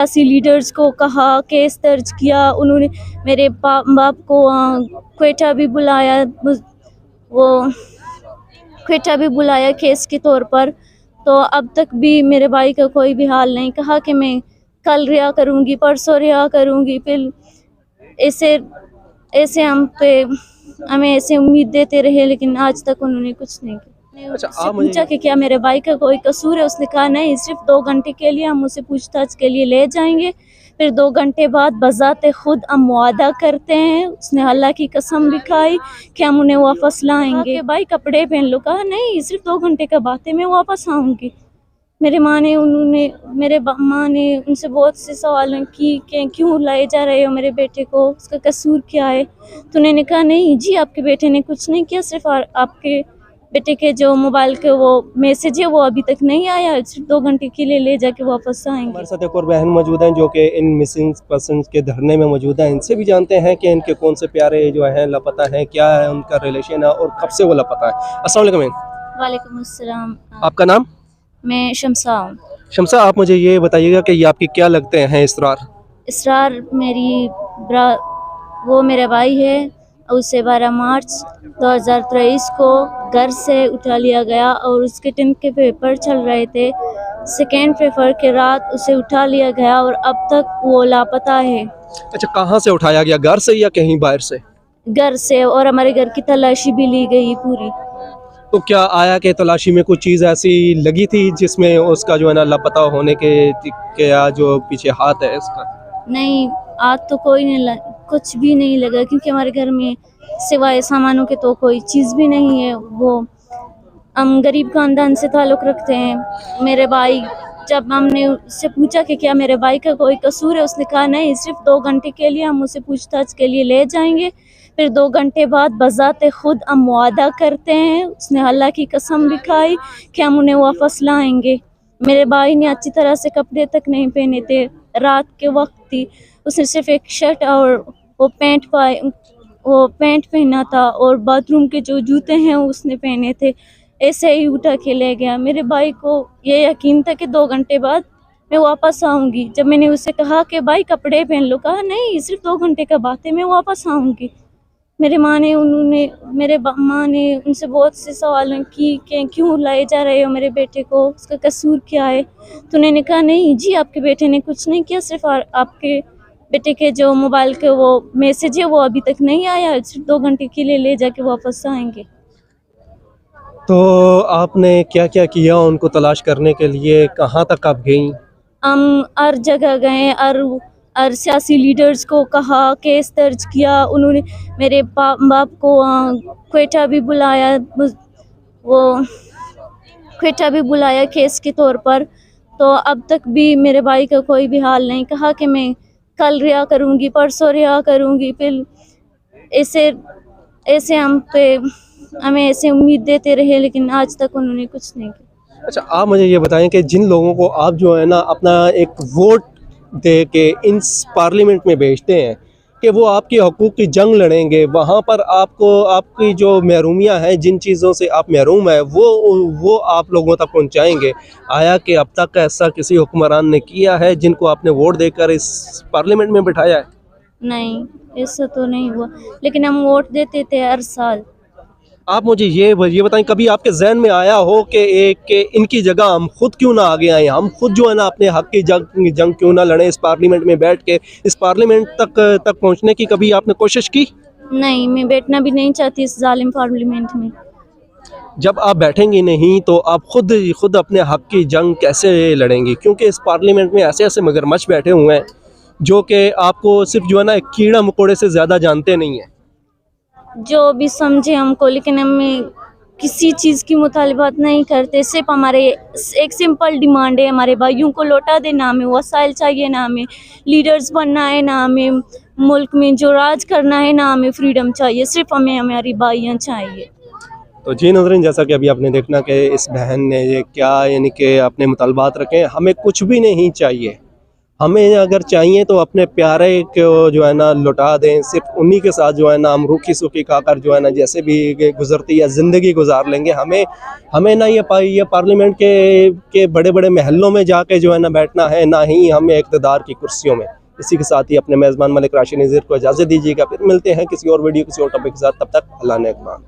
सियासी लीडर्स को कहा, केस दर्ज किया, उन्होंने मेरे बाप को क्वेटा भी बुलाया, वो क्वेटा भी बुलाया केस के तौर पर। तो अब तक भी मेरे भाई का कोई भी हाल नहीं। कहा कि मैं कल रिहा करूँगी, परसों रिहा करूँगी। फिर ऐसे ऐसे हमें ऐसे उम्मीद देते रहे, लेकिन आज तक उन्होंने कुछ नहीं किया। अच्छा, उससे पूछा कि क्या मेरे भाई का कोई कसूर है, उसने कहा नहीं, सिर्फ 2 घंटे के लिए हम उसे पूछताछ के लिए ले जाएंगे, फिर 2 घंटे बाद बजाते खुद हम मुआदा करते हैं। उसने अल्लाह की कसम भी खाई कि हम उन्हें वापस लाएंगे। भाई कपड़े पहन लो, कहा नहीं, सिर्फ 2 घंटे का बात है, मैं वापस आऊँगी। मेरे माँ ने उनसे बहुत से सवाल की कि क्यों लाए जा रहे हो मेरे बेटे को, उसका कसूर क्या है। तो उन्होंने कहा नहीं जी, आपके बेटे ने कुछ नहीं किया, सिर्फ आपके बेटे के जो मोबाइल के वो मैसेज है वो अभी तक नहीं आया, सिर्फ 2 घंटे के लिए ले जाके वापस आएंगे। हमारे साथ एक और बहन मौजूद हैं जो कि इन मिसिंग पर्सन के धरने में मौजूद हैं। इनसे भी जानते हैं कि इनके कौन से प्यारे जो हैं लापता हैं, क्या है उनका रिलेशन है और कब से वो लापता है। अस्सलाम वालेकुम। वालेकुम अस्सलाम। आपका नाम? मैं शमसा हूँ। शमसा, आप मुझे ये बताइएगा कि ये आपके क्या लगते हैं इसरार? इसरार वो मेरा भाई है। उसे 12 मार्च 2023 को घर से उठा लिया गया और उसके 10th के पेपर चल रहे थे। 2 पेपर के रात उसे उठा लिया गया और अब तक वो लापता है। अच्छा, कहाँ से उठाया गया, घर से या कहीं बाहर से? घर से, और हमारे घर की तलाशी भी ली गई पूरी। तो क्या आया कि तलाशी में कुछ चीज़ ऐसी लगी थी जिसमें उसका जो है ना लापता होने के या जो पीछे हाथ है इसका? नहीं, आज तो कुछ भी नहीं लगा, क्योंकि हमारे घर में सिवाय सामानों के तो कोई चीज़ भी नहीं है। हम गरीब खानदान से ताल्लुक़ रखते हैं। मेरे भाई, जब हमने उससे पूछा कि क्या मेरे भाई का कोई कसूर है, उसने कहा नहीं, सिर्फ 2 घंटे के लिए हम उसे पूछताछ के लिए ले जाएंगे, फिर 2 घंटे बाद बजाते खुद हम मुआदा करते हैं। उसने अल्लाह की कसम भी खाई कि हम उन्हें वापस लाएंगे। मेरे भाई ने अच्छी तरह से कपड़े तक नहीं पहने थे, रात के वक्त थी। उसने सिर्फ एक शर्ट और वो पैंट पहना था और बाथरूम के जो जूते हैं उसने पहने थे। ऐसे ही उठा के ले गया। मेरे भाई को ये यकीन था कि 2 घंटे बाद मैं वापस आऊँगी। जब मैंने उससे कहा कि भाई कपड़े पहन लो, कहा नहीं, सिर्फ 2 घंटे का बात है, मैं वापस आऊँगी। मेरे माँ ने उनसे बहुत से सवाल की कि क्यों लाए जा रहे हो मेरे बेटे को, उसका कसूर क्या है। तो उन्होंने कहा नहीं जी, आपके बेटे ने कुछ नहीं किया, सिर्फ आपके बेटे के जो मोबाइल के वो मैसेज है वो अभी तक नहीं आया, सिर्फ 2 घंटे के लिए ले जाके वापस आएंगे। तो आपने क्या क्या किया उनको तलाश करने के लिए, कहाँ तक आप गईं? हम हर जगह गए, हर सियासी लीडर्स को कहा, केस दर्ज किया, उन्होंने मेरे बाप को क्वेटा भी बुलाया, वो क्वेटा भी बुलाया केस के तौर पर। तो अब तक भी मेरे भाई का कोई भी हाल नहीं। कहा कि मैं कल रिहा करूँगी, परसों रिहा करूँगी। फिर ऐसे हमें ऐसे उम्मीद देते रहे, लेकिन आज तक उन्होंने कुछ नहीं किया। अच्छा, आप मुझे ये बताएं कि जिन लोगों को आप जो है ना अपना एक वोट दे के इन पार्लियामेंट में भेजते हैं कि वो आपके हकूक़ की जंग लड़ेंगे, वहाँ पर आपको आपकी जो महरूमियाँ हैं, जिन चीज़ों से आप महरूम हैं, वो आप लोगों तक पहुँचाएंगे। आया कि अब तक ऐसा किसी हुक्मरान ने किया है जिनको आपने वोट देकर इस पार्लियामेंट में बिठाया है? नहीं, ऐसा तो नहीं हुआ, लेकिन हम वोट देते थे हर साल। आप मुझे ये बताएं, कभी आपके जहन में आया हो कि इनकी जगह हम खुद क्यों ना आगे आए, हम खुद जो है ना अपने हक की जंग क्यों ना लड़ें, इस पार्लियामेंट में बैठ के इस पार्लियामेंट तक पहुंचने की कभी आपने कोशिश की? नहीं, मैं बैठना भी नहीं चाहती इस जालिम पार्लियामेंट में। जब आप बैठेंगी नहीं तो आप खुद अपने हक की जंग कैसे लड़ेंगी, क्योंकि इस पार्लियामेंट में ऐसे ऐसे मगरमच्छ बैठे हुए हैं जो कि आपको सिर्फ जो है ना एक कीड़ा मकोड़े से ज़्यादा जानते नहीं हैं। जो भी समझे हमको, लेकिन हमें किसी चीज़ की मुतालिबात नहीं करते। सिर्फ हमारे एक सिंपल डिमांड है, हमारे भाइयों को लौटा दे, ना हमें वसाइल चाहिए, ना हमें लीडर्स बनना है, ना हमें मुल्क में जो राज करना है, ना हमें फ्रीडम चाहिए, सिर्फ हमें हमारी भाइयाँ चाहिए। तो जी नाज़रीन, जैसा कि अभी आपने देखना कि इस बहन ने ये क्या यानी कि अपने मुतालबात रखे, हमें कुछ भी नहीं चाहिए, ہمیں اگر چاہیے تو اپنے پیارے کو جو ہے نا لٹا دیں, صرف انہی کے ساتھ جو ہے نا ہم روکھی سوکھی کھا کر جو ہے نا جیسے بھی گزرتی ہے زندگی گزار لیں گے. ہمیں نہ یہ پارلیمنٹ کے بڑے بڑے محلوں میں جا کے جو ہے نا بیٹھنا ہے, نہ ہی ہمیں اقتدار کی کرسیوں میں. اسی کے ساتھ ہی اپنے میزبان ملک راشد نذیر کو اجازت دیجیے گا, پھر ملتے ہیں کسی اور ویڈیو کسی اور ٹاپک کے ساتھ. تب تک اللہ نے امان.